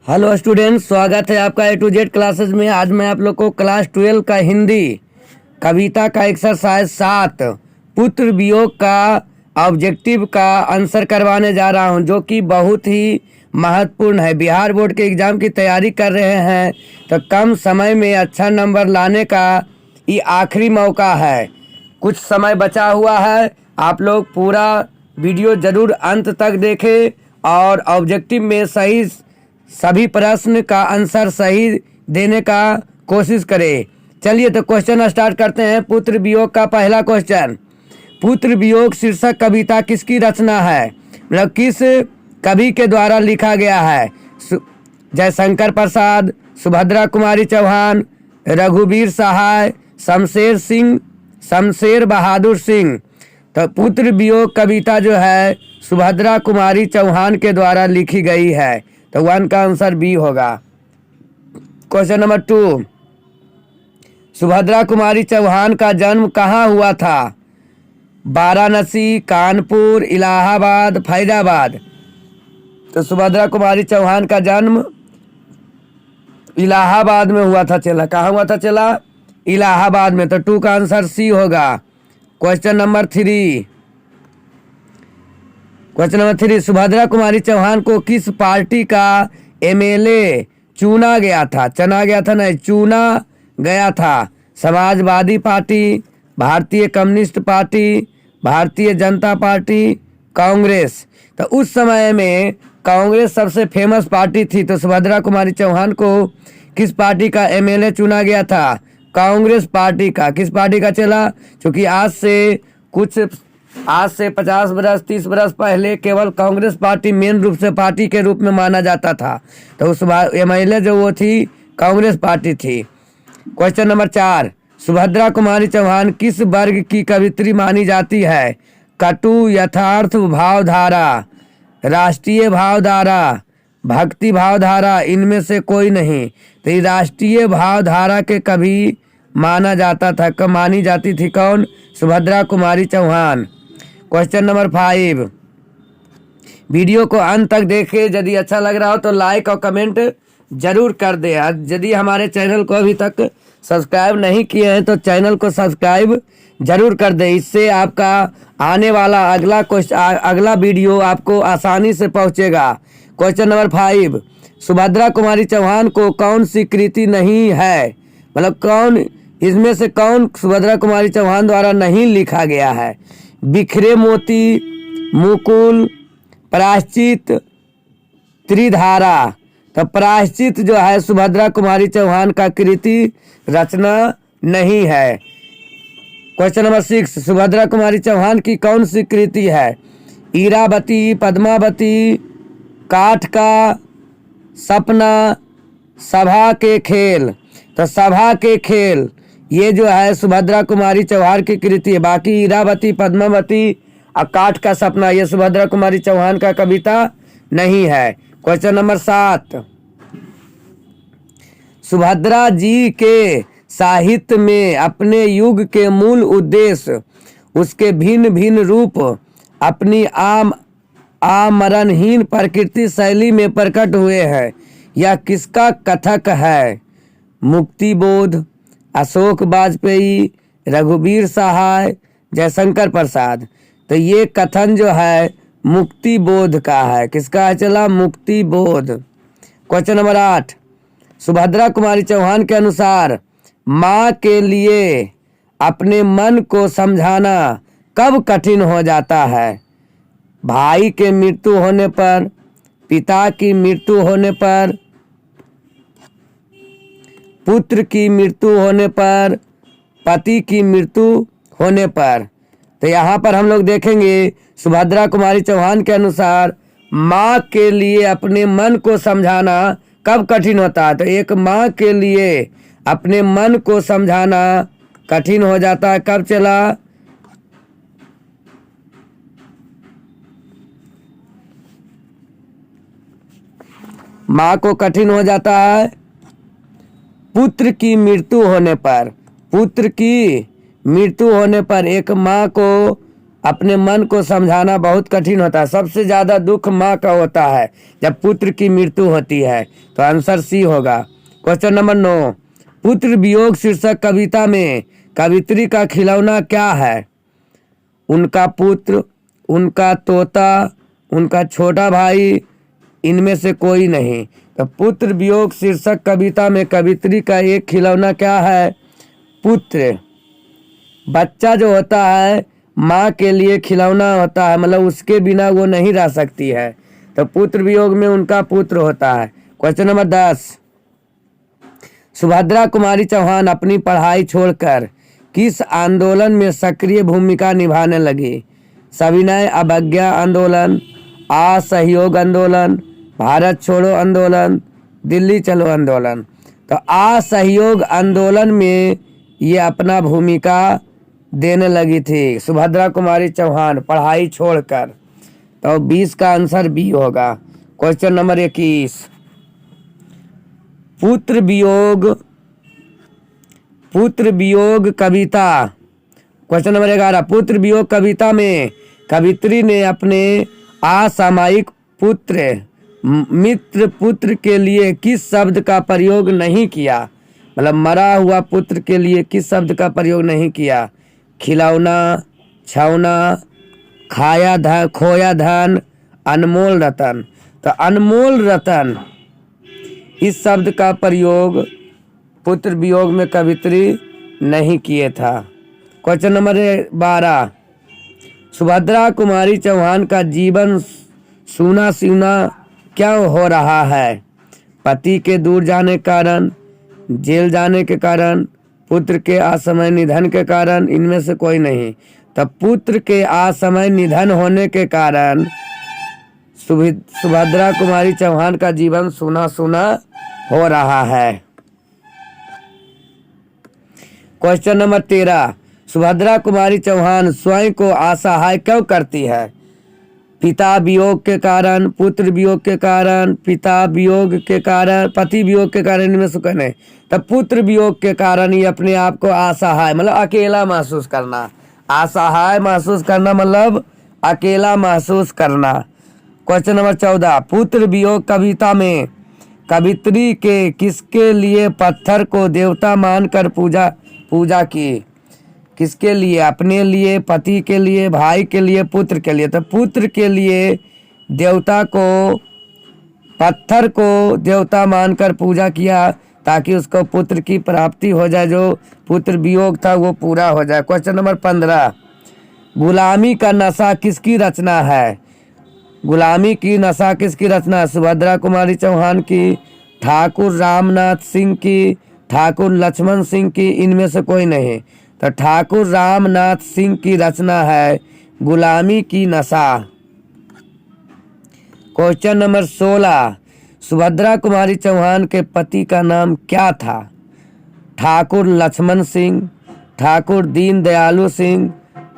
Hello students, स्वागत है आपका A to Z क्लासेस में। आज मैं आप लोग को क्लास 12 का हिंदी कविता का एक्सरसाइज 7 पुत्र वियोग का ऑब्जेक्टिव का आंसर करवाने जा रहा हूं, जो कि बहुत ही महत्वपूर्ण है। बिहार बोर्ड के एग्ज़ाम की तैयारी कर रहे हैं तो कम समय में अच्छा नंबर लाने का ये आखिरी मौका है। कुछ समय बचा हुआ है, आप लोग पूरा वीडियो ज़रूर अंत तक देखें और ऑब्जेक्टिव में सभी प्रश्न का आंसर सही देने का कोशिश करें। चलिए तो क्वेश्चन स्टार्ट करते हैं। पुत्र वियोग का पहला क्वेश्चन, पुत्र वियोग शीर्षक कविता किसकी रचना है, मतलब किस कवि के द्वारा लिखा गया है? जयशंकर प्रसाद, सुभद्रा कुमारी चौहान, रघुवीर सहाय, शमशेर बहादुर सिंह। तो पुत्र वियोग कविता जो है सुभद्रा कुमारी चौहान के द्वारा लिखी गई है, तो 1 का आंसर बी होगा। क्वेश्चन नंबर 2, सुभद्रा कुमारी चौहान का जन्म कहाँ हुआ था? वाराणसी, कानपुर, इलाहाबाद, फैजाबाद। तो सुभद्रा कुमारी चौहान का जन्म इलाहाबाद में हुआ था। चला कहाँ हुआ था? चला इलाहाबाद में। तो 2 का आंसर सी होगा। क्वेश्चन नंबर 3, सुभद्रा कुमारी चौहान को किस पार्टी का MLA चुना गया था? चुना गया था। समाजवादी पार्टी, भारतीय communist party, Bharatiya Janata party, Congress. तो उस समय में कांग्रेस सबसे फेमस पार्टी थी, तो सुभद्रा कुमारी चौहान को किस पार्टी का MLA चुना गया था? कांग्रेस पार्टी का। किस पार्टी का? चला क्योंकि आज से 50 बरस 30 बरस पहले केवल कांग्रेस पार्टी मेन रूप से पार्टी के रूप में माना जाता था, तो उस MLA जो वो थी कांग्रेस पार्टी थी। क्वेश्चन नंबर 4, सुभद्रा कुमारी चौहान किस वर्ग की कवित्री मानी जाती है? कटु, यथार्थ भावधारा, राष्ट्रीय भावधारा, भक्ति भावधारा, इनमें से कोई नहीं। तो ये राष्ट्रीय भावधारा के कवि माना जाता था। कब मानी जाती थी? कौन? Subhadra Kumari Chauhan. Question number 5, video को अंत तक देखें। यदि अच्छा लग रहा हो तो लाइक और कमेंट जरूर कर दे। यदि हमारे चैनल को अभी तक सब्सक्राइब नहीं किए हैं तो चैनल को सब्सक्राइब जरूर कर दे। इससे आपका आने वाला अगला वीडियो आपको आसानी से पहुंचेगा। क्वेश्चन नंबर 5, सुभद्रा कुमारी चौहान को कौन सी कृति नहीं है, मतलब कौन इसमें से कौन सुभद्रा कुमारी चौहान द्वारा नहीं लिखा गया है? बिखरे मोती, मुकुल, प्रायश्चित, त्रिधारा। तो प्रायश्चित जो है सुभद्रा कुमारी चौहान का कृति रचना नहीं है। क्वेश्चन नंबर 6, सुभद्रा कुमारी चौहान की कौन सी कृति है? इरावती, पद्मावती, काठ का सपना, सभा के खेल। तो सभा के खेल ये जो है सुभद्रा कुमारी चौहान की कृति है। बाकी इरावती, पद्मावती और काठ का सपना ये सुभद्रा कुमारी चौहान का कविता नहीं है। क्वेश्चन नंबर 7, सुभद्रा जी के साहित्य में अपने युग के मूल उद्देश्य, उसके भिन्न भिन्न रूप अपनी आमरणहीन प्रकृति शैली में प्रकट हुए हैं। यह किसका कथक है? मुक्ति बोध, अशोक वाजपेयी, रघुवीर सहाय, जयशंकर प्रसाद। तो ये कथन जो है मुक्ति बोध का है। किसका है? चला मुक्ति बोध। क्वेश्चन नंबर 8, सुभद्रा कुमारी चौहान के अनुसार माँ के लिए अपने मन को समझाना कब कठिन हो जाता है? भाई के मृत्यु होने पर, पिता की मृत्यु होने पर, पुत्र की मृत्यु होने पर, पति की मृत्यु होने पर। तो यहाँ पर हम लोग देखेंगे सुभद्रा कुमारी चौहान के अनुसार माँ के लिए अपने मन को समझाना कब कठिन होता है? तो एक माँ के लिए अपने मन को समझाना कठिन हो जाता है कब? चला माँ को कठिन हो जाता है पुत्र की मृत्यु होने पर। पुत्र की मृत्यु होने पर एक माँ को अपने मन को समझाना बहुत कठिन होता है। सबसे ज़्यादा दुख माँ का होता है जब पुत्र की मृत्यु होती है। तो आंसर सी होगा। क्वेश्चन नंबर 9, पुत्र वियोग शीर्षक कविता में कवित्री का खिलौना क्या है? उनका पुत्र, उनका तोता, उनका छोटा भाई, इनमें से कोई नहीं। तो पुत्र वियोग शीर्षक कविता में कवित्री का एक खिलौना क्या है? पुत्र। बच्चा जो होता है माँ के लिए खिलौना होता है, मतलब उसके बिना वो नहीं रह सकती है। तो पुत्र वियोग में उनका पुत्र होता है। क्वेश्चन नंबर 10, सुभद्रा कुमारी चौहान अपनी पढ़ाई छोड़कर किस आंदोलन में सक्रिय भूमिका निभाने लगी? सविनय अवज्ञा आंदोलन, असहयोग आंदोलन, भारत छोड़ो आंदोलन, दिल्ली चलो आंदोलन। तो असहयोग आंदोलन में ये अपना भूमिका देने लगी थी सुभद्रा कुमारी चौहान पढ़ाई छोड़कर। तो 20 का आंसर बी होगा। क्वेश्चन नंबर 21, पुत्र वियोग कविता। क्वेश्चन नंबर 11, पुत्र वियोग कविता में कवित्री ने अपने असामयिक पुत्र मित्र पुत्र के लिए किस शब्द का प्रयोग नहीं किया? मतलब मरा हुआ पुत्र के लिए किस शब्द का प्रयोग नहीं किया? खिलौना, छौना, खाया धन, खोया धन, अनमोल रतन। तो अनमोल रतन इस शब्द का प्रयोग पुत्र वियोग में कवित्री नहीं किए था। क्वेश्चन नंबर 12, सुभद्रा कुमारी चौहान का जीवन सूना सूना क्यों हो रहा है? पति के दूर जाने के कारण, जेल जाने के कारण, पुत्र के असमय निधन के कारण, इनमें से कोई नहीं। तब पुत्र के असमय निधन होने के कारण सुभद्रा कुमारी चौहान का जीवन सूना सूना हो रहा है। क्वेश्चन नंबर 13, सुभद्रा कुमारी चौहान स्वयं को असहाय क्यों करती है? पिता वियोग के कारण, पुत्र वियोग के कारण, पिता वियोग के कारण, पति वियोग के कारण, इनमें से कोई नहीं। तब पुत्र वियोग के कारण ही अपने आप को असहाय मतलब अकेला महसूस करना। असहाय महसूस करना मतलब अकेला महसूस करना। क्वेश्चन नंबर 14, पुत्र वियोग कविता में कवित्री के किसके लिए पत्थर को देवता मानकर पूजा की? किसके लिए? अपने लिए, पति के लिए, भाई के लिए, पुत्र के लिए। तो पुत्र के लिए देवता को, पत्थर को देवता मानकर पूजा किया ताकि उसको पुत्र की प्राप्ति हो जाए, जो पुत्र वियोग था वो पूरा हो जाए। क्वेश्चन नंबर 15, गुलामी का नशा किसकी रचना है? गुलामी की नशा किसकी रचना है? सुभद्रा कुमारी चौहान की, ठाकुर रामनाथ सिंह की, ठाकुर लक्ष्मण सिंह की, इनमें से कोई नहीं। तो ठाकुर रामनाथ सिंह की रचना है गुलामी की नशा। क्वेश्चन नंबर 16, सुभद्रा कुमारी चौहान के पति का नाम क्या था? ठाकुर लक्ष्मण सिंह, ठाकुर दीन दयालु सिंह,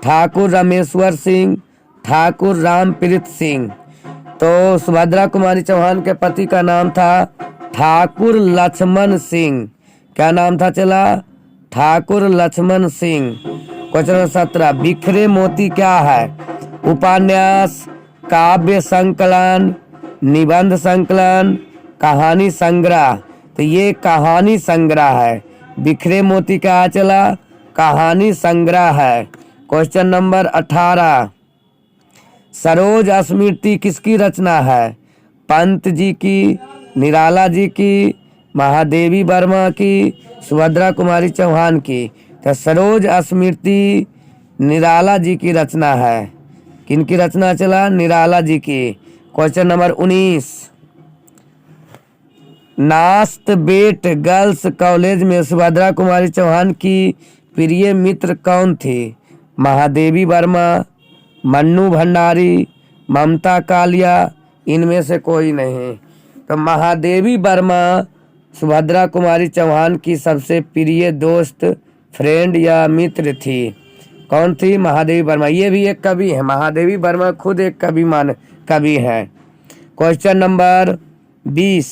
ठाकुर रामेश्वर सिंह, ठाकुर रामप्रीत सिंह। तो सुभद्रा कुमारी चौहान के पति का नाम था ठाकुर लक्ष्मण सिंह। क्या नाम था चला? ठाकुर लक्ष्मण सिंह। क्वेश्चन नंबर 17, बिखरे मोती क्या है? उपन्यास, काव्य संकलन, निबंध संकलन, कहानी संग्रह। तो ये कहानी संग्रह है। बिखरे मोती क्या चला? कहानी संग्रह है। क्वेश्चन नंबर 18, सरोज स्मृति किसकी रचना है? पंत जी की, निराला जी की, महादेवी वर्मा की, सुभद्रा कुमारी चौहान की। तो सरोज स्मृति निराला जी की रचना है। किनकी रचना चला? निराला जी की। क्वेश्चन नंबर 19, नास्त बेट गर्ल्स कॉलेज में सुभद्रा कुमारी चौहान की प्रिय मित्र कौन थी? महादेवी वर्मा, मन्नू भंडारी, ममता कालिया, इनमें से कोई नहीं। तो महादेवी वर्मा सुभद्रा कुमारी चौहान की सबसे प्रिय दोस्त, फ्रेंड या मित्र थी। कौन थी? महादेवी वर्मा। ये भी एक कवि है। महादेवी वर्मा खुद एक कवि है। क्वेश्चन नंबर 20,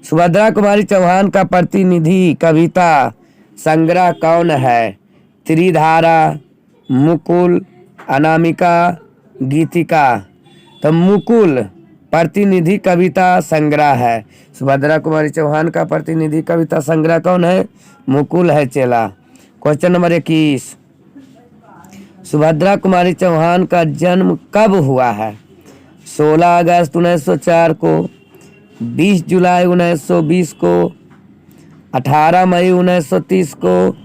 सुभद्रा कुमारी चौहान का प्रतिनिधि कविता संग्रह कौन है? त्रिधारा, मुकुल, अनामिका, गीतिका। तो मुकुल प्रतिनिधि कविता संग्रह है। सुभद्रा कुमारी चौहान का प्रतिनिधि कविता संग्रह कौन है? मुकुल है चेला। क्वेश्चन नंबर 21, सुभद्रा कुमारी चौहान का जन्म कब हुआ है? 16 अगस्त 1904 को, 20 जुलाई 1920 को, 18 मई 1930 को,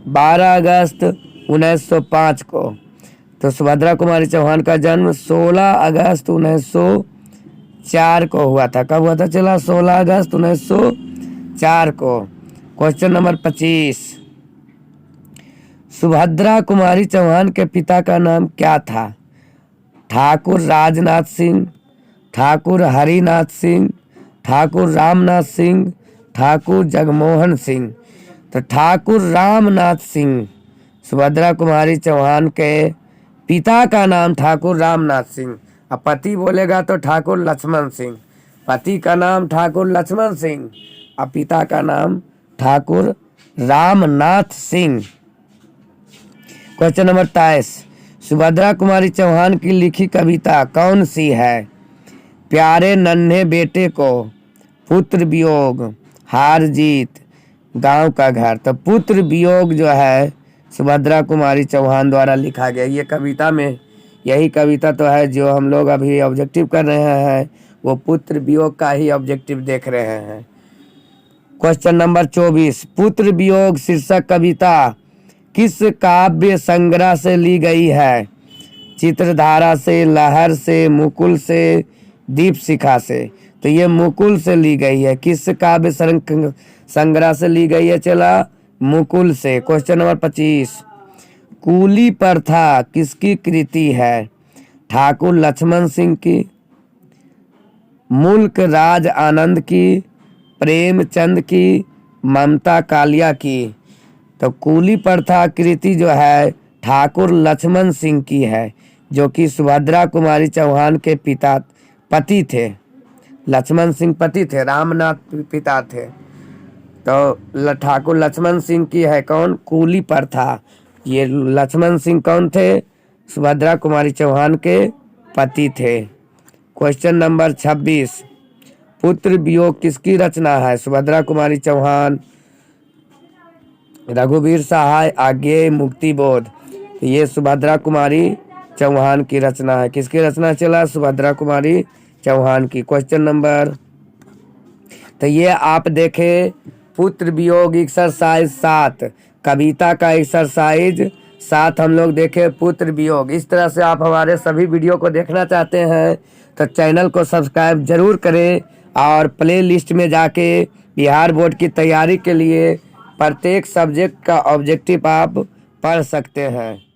12 अगस्त 1905 को। तो सुभद्रा कुमारी चौहान का जन्म 16 अगस्त 1904 को हुआ था। कब हुआ था चला? 16 अगस्त 1904 को। क्वेश्चन नंबर 25, सुभद्रा कुमारी चौहान के पिता का नाम क्या था? ठाकुर राजनाथ सिंह, ठाकुर हरिनाथ सिंह, ठाकुर रामनाथ सिंह, ठाकुर जगमोहन सिंह। तो ठाकुर रामनाथ सिंह सुभद्रा कुमारी चौहान के पिता का नाम ठाकुर रामनाथ सिंह। अब पति बोलेगा तो ठाकुर लक्ष्मण सिंह। पति का नाम ठाकुर लक्ष्मण सिंह और पिता का नाम ठाकुर रामनाथ सिंह। क्वेश्चन नंबर 23, सुभद्रा कुमारी चौहान की लिखी कविता कौन सी है? प्यारे नन्हे बेटे को, पुत्र वियोग, हार जीत, गांव का घर। तो पुत्र वियोग जो है सुभद्रा कुमारी चौहान द्वारा लिखा गया। ये कविता में यही कविता तो है जो हम लोग अभी ऑब्जेक्टिव कर रहे हैं, वो पुत्र वियोग का ही ऑब्जेक्टिव देख रहे हैं। क्वेश्चन नंबर 24, पुत्र वियोग शीर्षक कविता किस काव्य संग्रह से ली गई है? चित्रधारा से, लहर से, मुकुल से, दीप शिखा से। तो ये मुकुल से ली गई है। किस काव्य संग्रह से ली गई है चला? मुकुल से। क्वेश्चन नंबर 25, कूली प्रथा किसकी कृति है? ठाकुर लक्ष्मण सिंह की, मुल्क राज आनंद की, प्रेमचंद की, ममता कालिया की। तो कूली प्रथा कृति जो है ठाकुर लक्ष्मण सिंह की है, जो कि सुभद्रा कुमारी चौहान के पति थे। लक्ष्मण सिंह पति थे, रामनाथ पिता थे। तो ठाकुर लक्ष्मण सिंह की है कौन? कूली प्रथा। ये लक्ष्मण सिंह कौन थे? सुभद्रा कुमारी चौहान के पति थे। क्वेश्चन नंबर 26, पुत्र वियोग किसकी रचना है? सुभद्रा कुमारी चौहान, रघुवीर सहाय, आज्ञेय, मुक्तिबोध। ये सुभद्रा कुमारी चौहान की रचना है। किसकी रचना चला? सुभद्रा कुमारी चौहान की। क्वेश्चन नंबर, तो ये आप देखें पुत्र वियोग एक्सरसाइज 7, कविता का एक्सरसाइज 7 हम लोग देखे पुत्र वियोग। इस तरह से आप हमारे सभी वीडियो को देखना चाहते हैं तो चैनल को सब्सक्राइब जरूर करें और प्ले लिस्ट में जाके बिहार बोर्ड की तैयारी के लिए प्रत्येक सब्जेक्ट का ऑब्जेक्टिव आप पढ़ सकते हैं।